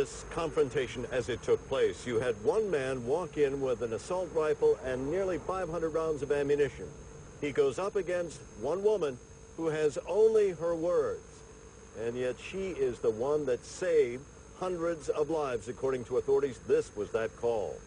this confrontation as it took place. You had one man walk in with an assault rifle and nearly 500 rounds of ammunition. He goes up against one woman who has only her words, and yet she is the one that saved hundreds of lives, according to authorities. This was that call.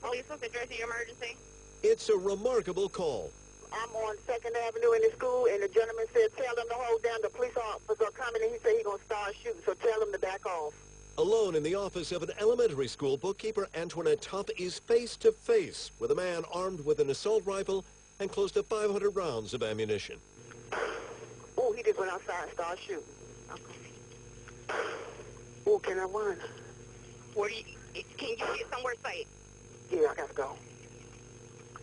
Police, what's addressing your emergency? It's a remarkable call. I'm on 2nd Avenue in the school, and the gentleman said, tell them to hold down. The police officer are coming, and he said he's going to start shooting, so tell them to back off. Alone in the office of an elementary school, bookkeeper Antoinette Tuff is face-to-face with a man armed with an assault rifle and close to 500 rounds of ammunition. Oh, he just went outside and started shooting. Okay. Oh, can I run? Can you get somewhere safe? Yeah, I got to go.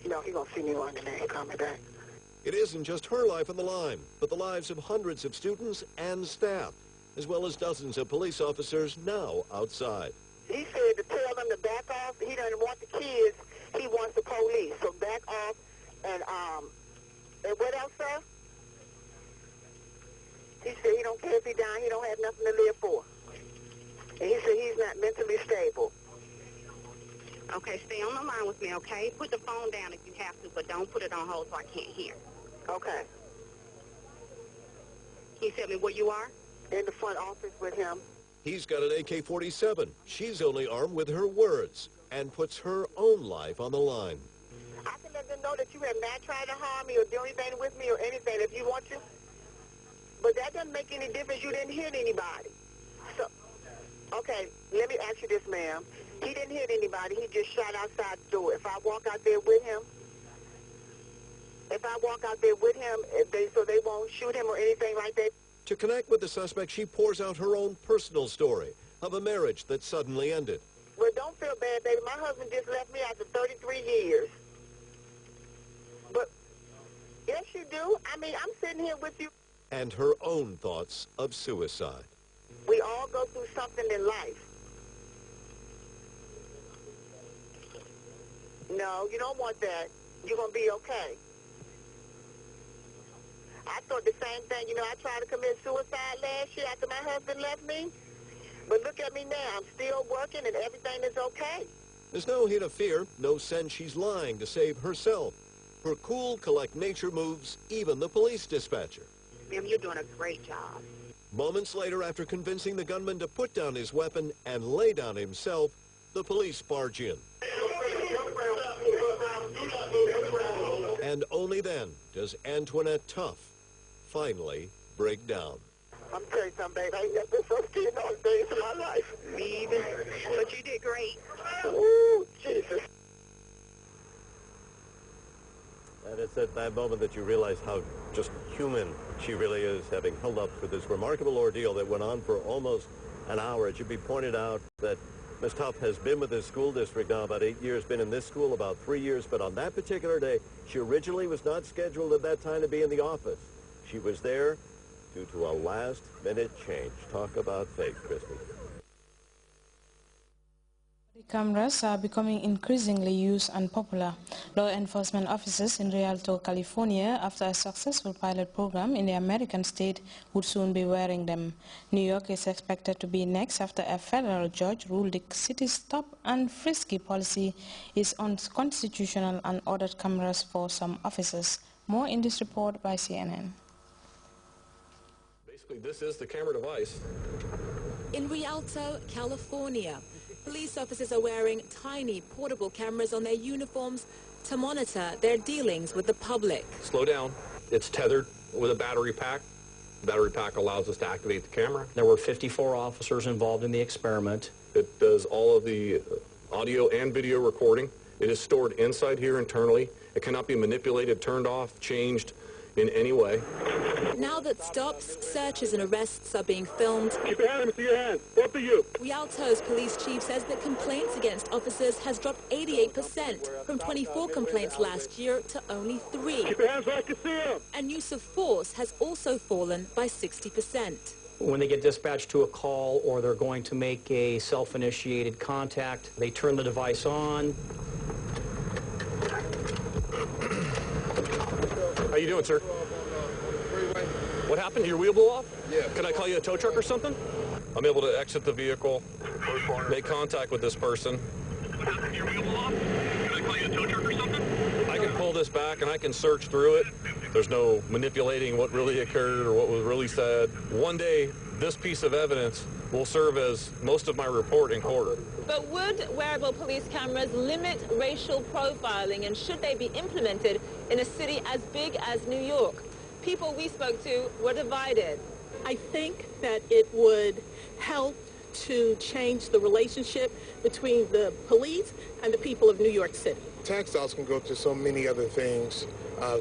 You know, he's going to see me running and call me back. It isn't just her life on the line, but the lives of hundreds of students and staff, as well as dozens of police officers now outside. He said to tell them to back off. He doesn't want the kids. He wants the police. So back off. And what else, sir? He said he don't care if he dying. He don't have nothing to live for. And he said he's not mentally stable. Okay, stay on the line with me, okay? Put the phone down if you have to, but don't put it on hold so I can't hear. Okay. Can you tell me where you are? In the front office with him. He's got an AK-47. She's only armed with her words and puts her own life on the line. I can let them know that you have not tried to harm me or do anything with me or anything if you want to. But that doesn't make any difference. You didn't hit anybody. So, okay, let me ask you this, ma'am. He didn't hit anybody. He just shot outside the door. If I walk out there with him, so they won't shoot him or anything like that. To connect with the suspect, she pours out her own personal story of a marriage that suddenly ended. Well, don't feel bad, baby. My husband just left me after 33 years. But, yes, you do. I mean, I'm sitting here with you. And her own thoughts of suicide. We all go through something in life. No, you don't want that. You're going to be okay. I thought the same thing. You know, I tried to commit suicide last year after my husband left me. But look at me now. I'm still working and everything is okay. There's no hint of fear, no sense she's lying to save herself. Her cool, collect nature moves even the police dispatcher. Ma'am, you're doing a great job. Moments later, after convincing the gunman to put down his weapon and lay down himself, the police barge in. And only then does Antoinette Tuff finally break down. I'm telling you something, babe. I ain't been so scared all the days of my life. Me either. But you did great. Ooh, Jesus. And it's at that moment that you realize how just human she really is, having held up for this remarkable ordeal that went on for almost an hour. It should be pointed out that Ms. Tuff has been with this school district now about 8 years, been in this school about 3 years, but on that particular day, she originally was not scheduled at that time to be in the office. She was there due to a last-minute change. Talk about fate, Christy. Cameras are becoming increasingly used and popular. Law enforcement officers in Rialto, California, after a successful pilot program in the American state, would soon be wearing them. New York is expected to be next after a federal judge ruled the city's stop and frisky policy is unconstitutional and ordered cameras for some officers. More in this report by CNN. Basically, this is the camera device. In Rialto, California, police officers are wearing tiny portable cameras on their uniforms to monitor their dealings with the public. Slow down. It's tethered with a battery pack. The battery pack allows us to activate the camera. There were 54 officers involved in the experiment. It does all of the audio and video recording. It is stored inside here internally. It cannot be manipulated, turned off, changed in any way. Now that stops, searches and arrests are being filmed, Keep your hand into your hand, both of you. Rialto's police chief says that complaints against officers has dropped 88% from 24 complaints last year to only 3. Keep your hands where I can see them. And use of force has also fallen by 60%. When they get dispatched to a call or they're going to make a self-initiated contact, they turn the device on. How you doing, sir? What happened? Your wheel blew off? Yeah. Could I call you a tow truck or something? I'm able to exit the vehicle, make contact with this person. Your wheel off? Can I call you a tow truck or something? I can pull this back and I can search through it. There's no manipulating what really occurred or what was really said. One day, this piece of evidence will serve as most of my report in court. But would wearable police cameras limit racial profiling, and should they be implemented in a city as big as New York? People we spoke to were divided. I think that it would help to change the relationship between the police and the people of New York City. Tax dollars can go to so many other things,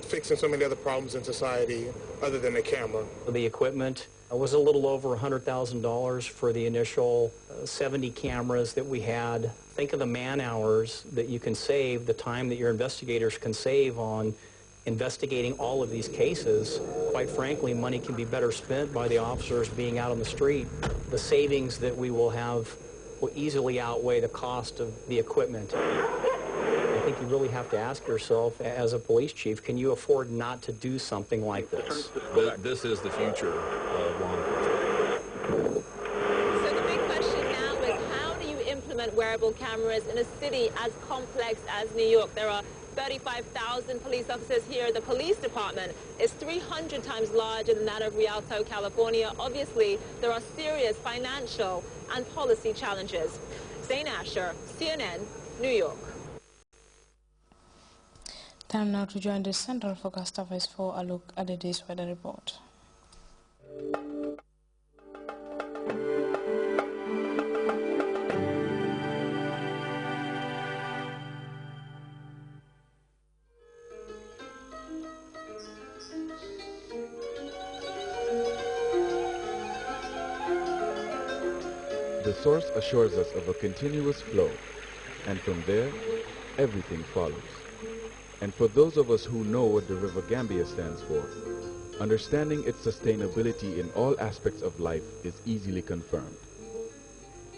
fixing so many other problems in society other than the camera. The equipment was a little over $100,000 for the initial 70 cameras that we had. Think of the man hours that you can save, the time that your investigators can save on investigating all of these cases. Quite frankly, money can be better spent by the officers being out on the street. The savings that we will have will easily outweigh the cost of the equipment. I think you really have to ask yourself, as a police chief, can you afford not to do something like this? This is the future of law enforcement. So the big question now is, how do you implement wearable cameras in a city as complex as New York? There are 35,000 police officers here. The police department is 300 times larger than that of Rialto, California. Obviously, there are serious financial and policy challenges. Zane Asher, CNN, New York. Time now to join the Central Focus Office for a look at the day's weather report. The source assures us of a continuous flow, and from there, everything follows. And for those of us who know what the River Gambia stands for, understanding its sustainability in all aspects of life is easily confirmed.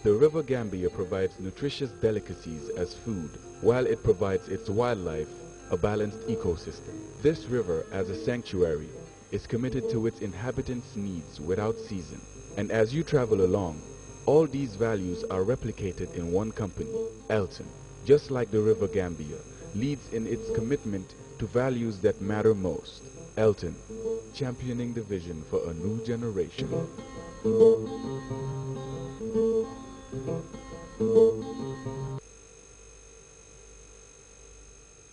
The River Gambia provides nutritious delicacies as food, while it provides its wildlife a balanced ecosystem. This river, as a sanctuary, is committed to its inhabitants' needs without season. And as you travel along, all these values are replicated in one company, Elton. Just like the River Gambia, leads in its commitment to values that matter most. Elton, championing the vision for a new generation.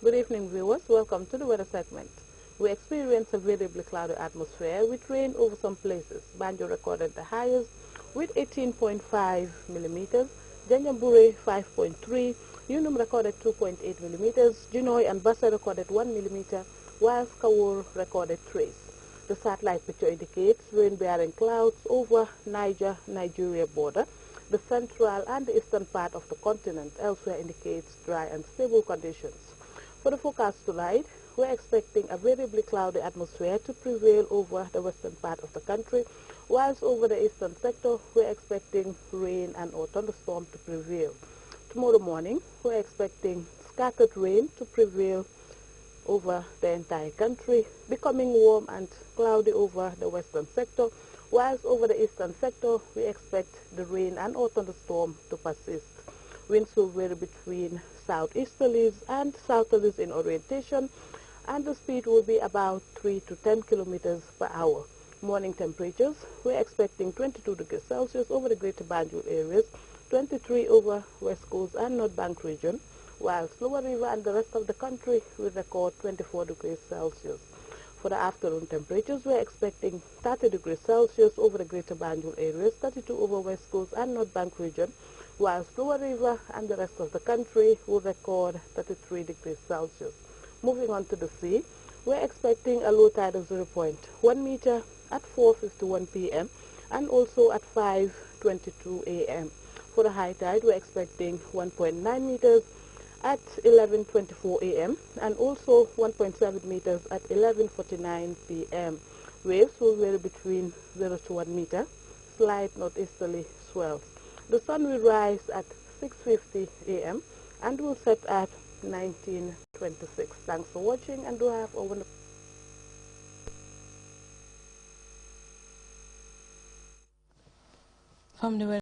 Good evening, viewers. Welcome to the weather segment. We experienced a variably cloudy atmosphere with rain over some places. Banjo recorded the highest with 18.5 millimeters, Janjambure 5.3, Unum recorded 2.8 millimeters, Junoy and Bassa recorded 1 millimeter, whilst Kawur recorded trace. The satellite picture indicates rain-bearing clouds over Nigeria border. The central and the eastern part of the continent elsewhere indicates dry and stable conditions. For the forecast tonight, we're expecting a variably cloudy atmosphere to prevail over the western part of the country, whilst over the eastern sector, we're expecting rain and or thunderstorm to prevail. Tomorrow morning, we're expecting scattered rain to prevail over the entire country, becoming warm and cloudy over the western sector, whilst over the eastern sector, we expect the rain and or thunderstorm to persist. Winds will vary between southeasterlies and southerlies in orientation, and the speed will be about 3 to 10 kilometers per hour. Morning temperatures, we're expecting 22 degrees Celsius over the Greater Banjul areas, 23 over West Coast and North Bank region, while Lower River and the rest of the country will record 24 degrees Celsius. For the afternoon temperatures, we're expecting 30 degrees Celsius over the Greater Banjul areas, 32 over West Coast and North Bank region, while Lower River and the rest of the country will record 33 degrees Celsius. Moving on to the sea, we're expecting a low tide of 0.1 meter at 4:51 p.m. and also at 5:22 a.m. For the high tide, we're expecting 1.9 meters at 11:24 a.m. and also 1.7 meters at 11:49 p.m. Waves will vary between 0 to 1 meter, slight northeasterly swells. The sun will rise at 6:50 a.m. and will set at 19:26. Thanks for watching and do have a wonderful From the